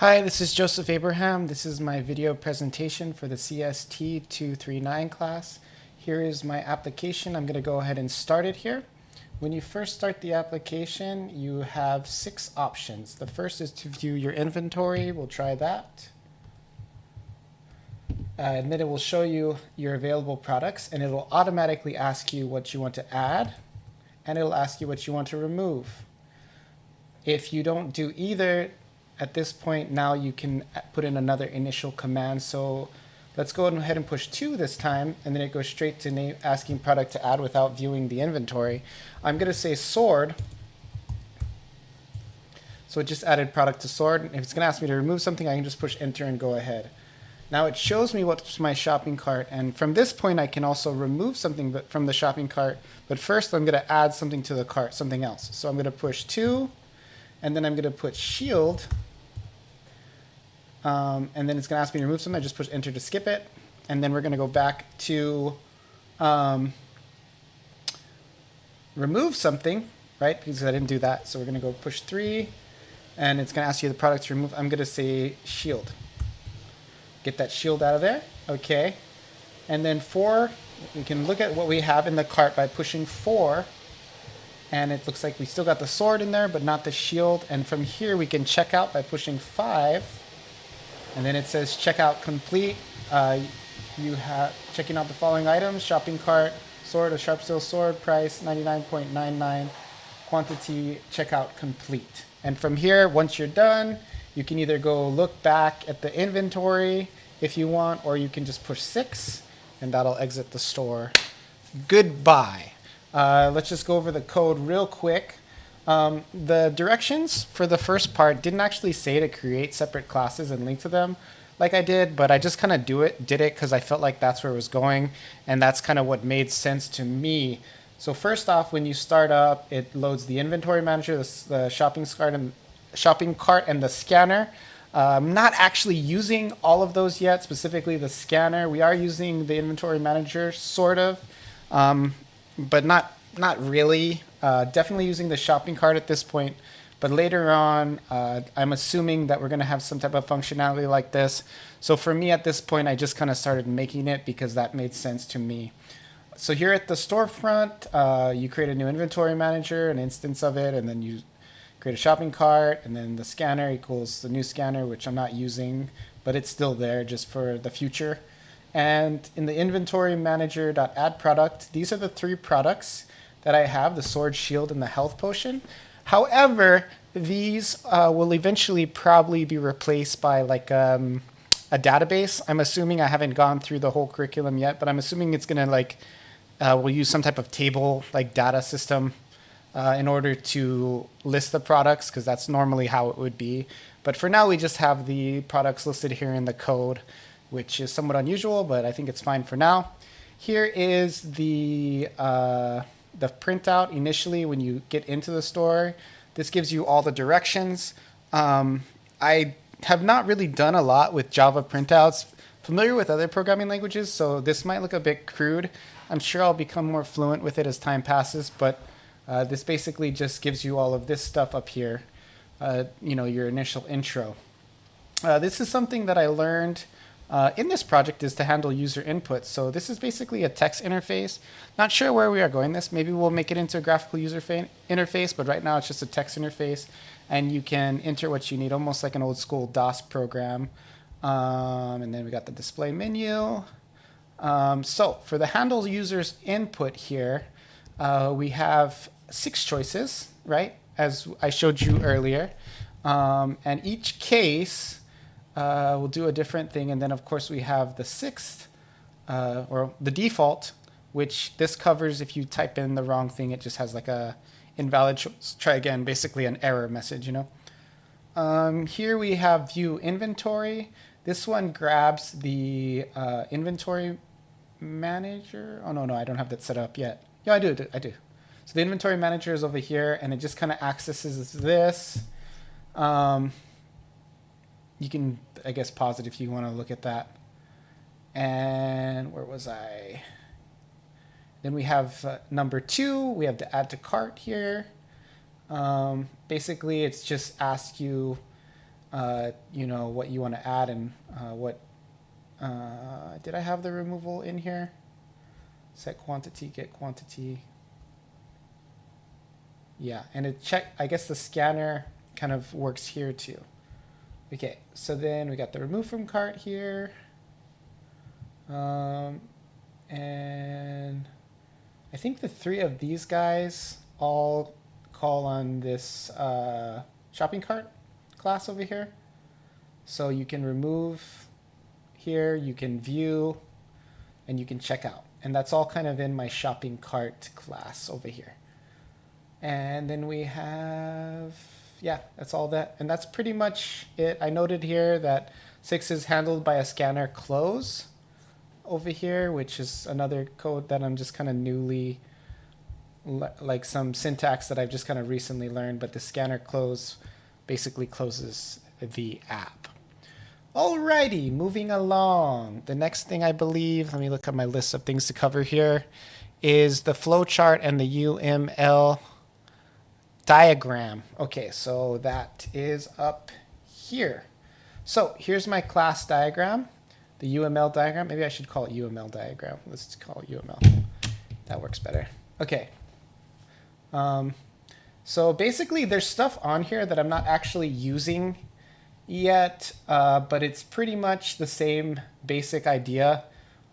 Hi, this is Joseph Abraham. This is my video presentation for the CST-239 class. Here is my application. I'm going to go ahead and start it here. When you first start the application, you have 6 options. The first is to view your inventory. We'll try that. And then it will show you your available products, and it will automatically ask you what you want to add, and it will ask you what you want to remove. If you don't do either, at this point now you can put in another initial command. So let's go ahead and push 2 this time, and then it goes straight to asking product to add without viewing the inventory. I'm going to say sword. So it just added product to sword. If it's going to ask me to remove something, I can just push enter and go ahead. Now it shows me what's my shopping cart, and from this point I can also remove something from the shopping cart, but first I'm going to add something to the cart, something else. So I'm going to push 2, and then I'm going to put shield, and then it's going to ask me to remove something. I just push enter to skip it, and then we're going to go back to remove something, right, because I didn't do that. So we're going to go push 3, and it's going to ask you the product to remove. I'm going to say shield. Get that shield out of there. Okay. And then 4, we can look at what we have in the cart by pushing 4. And it looks like we still got the sword in there, but not the shield. And from here, we can check out by pushing 5. And then it says checkout complete. You have checking out the following items: shopping cart, sword, a sharp steel sword, price 99.99, quantity, checkout complete. And from here, once you're done, you can either go look back at the inventory if you want, or you can just push 6, and that'll exit the store. Goodbye. Let's just go over the code real quick. The directions for the first part didn't actually say to create separate classes and link to them like I did, but I just kind of did it because I felt like that's where it was going, and that's kind of what made sense to me. So first off, when you start up, it loads the inventory manager, the shopping cart, and the scanner. I'm not actually using all of those yet, specifically the scanner. We are using the inventory manager, sort of, but not really. Definitely using the shopping cart at this point. But later on, I'm assuming that we're going to have some type of functionality like this. So for me at this point, I just kind of started making it because that made sense to me. So here at the storefront, you create a new inventory manager, an instance of it, and then you create a shopping cart, and then the scanner equals the new scanner, which I'm not using, but it's still there just for the future. And in the inventory manager.add product, these are the 3 products that I have: the sword, shield, and the health potion. However, these will eventually probably be replaced by like a database. I'm assuming, I haven't gone through the whole curriculum yet, but I'm assuming it's going to like, we'll use some type of table like data system in order to list the products, because that's normally how it would be. But for now, we just have the products listed here in the code, which is somewhat unusual, but I think it's fine for now. Here is the printout initially when you get into the store. This gives you all the directions. I have not really done a lot with Java printouts. Familiar with other programming languages, so this might look a bit crude. I'm sure I'll become more fluent with it as time passes, but this basically just gives you all of this stuff up here, your initial intro. This is something that I learned in this project, is to handle user input. So this is basically a text interface. Not sure where we are going this. Maybe we'll make it into a graphical user interface, but right now it's just a text interface, and you can enter what you need, almost like an old school DOS program. And then we got the display menu. So for the handle users input here, we have 6 choices, right, as I showed you earlier. And each case we'll do a different thing. And then, of course, we have the 6th, or the default, which this covers if you type in the wrong thing. It just has like a invalid choice. Try again, basically an error message, Here we have view inventory. This one grabs the inventory manager. Oh, no, I don't have that set up yet. Yeah, I do. So the inventory manager is over here, and it just kind of accesses this. You can, I guess, pause it if you want to look at that. And where was I? Then we have number 2. We have to add to cart here. Basically, it's just ask you you know, what you want to add and what. Did I have the removal in here? Set quantity, get quantity. Yeah, and it check. I guess the scanner kind of works here too. Okay, so then we got the remove from cart here. And I think the three of these guys all call on this shopping cart class over here. So you can remove here, you can view, and you can check out. And that's all kind of in my shopping cart class over here. And then we have, yeah, that's all that. And that's pretty much it. I noted here that 6 is handled by a scanner close over here, which is another code that I'm just kind of newly, like some syntax that I've just kind of recently learned, but the scanner close basically closes the app. Alrighty, moving along. The next thing I believe, let me look at my list of things to cover here, is the flowchart and the UML diagram. Okay, so that is up here. So here's my class diagram, the UML diagram. Maybe I should call it UML diagram. Let's call it UML. That works better. Okay. So basically there's stuff on here that I'm not actually using yet, but it's pretty much the same basic idea.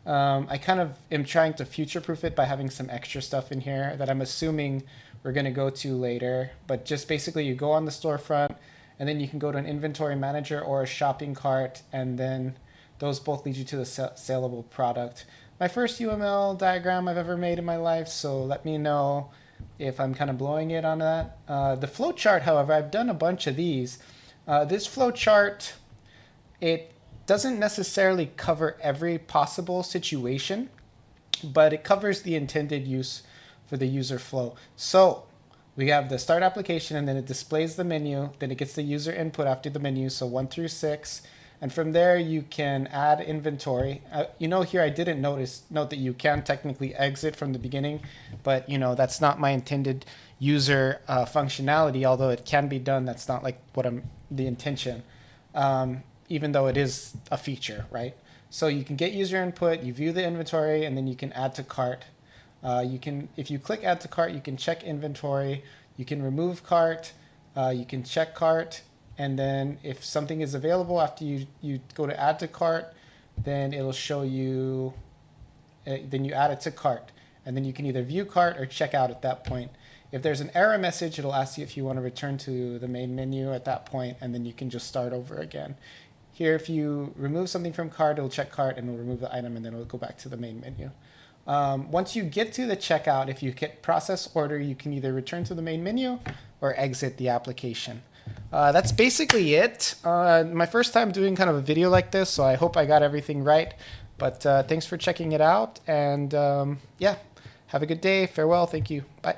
I kind of am trying to future-proof it by having some extra stuff in here that I'm assuming we're going to go to later. But just basically you go on the storefront, and then you can go to an inventory manager or a shopping cart, and then those both lead you to the saleable product. My first UML diagram I've ever made in my life, so let me know if I'm kind of blowing it on that. The flowchart, however, I've done a bunch of these. This flowchart, it doesn't necessarily cover every possible situation, but it covers the intended use for the user flow. So we have the start application, and then it displays the menu, then it gets the user input after the menu, so 1 through 6. And from there you can add inventory. You know, here I didn't note that you can technically exit from the beginning, but you know, that's not my intended user functionality, although it can be done. That's not like the intention, even though it is a feature, right? So you can get user input, you view the inventory, and then you can add to cart. If you click add to cart, you can check inventory, you can remove cart, you can check cart, and then if something is available after you go to add to cart, then it'll show you, then you add it to cart, and then you can either view cart or check out at that point. If there's an error message, it'll ask you if you want to return to the main menu at that point, and then you can just start over again. Here, if you remove something from cart, it'll check cart and it'll remove the item, and then it'll go back to the main menu. Once you get to the checkout, if you hit process order, you can either return to the main menu or exit the application. That's basically it. My first time doing kind of a video like this, so I hope I got everything right. But thanks for checking it out, and yeah, have a good day. Farewell. Thank you. Bye.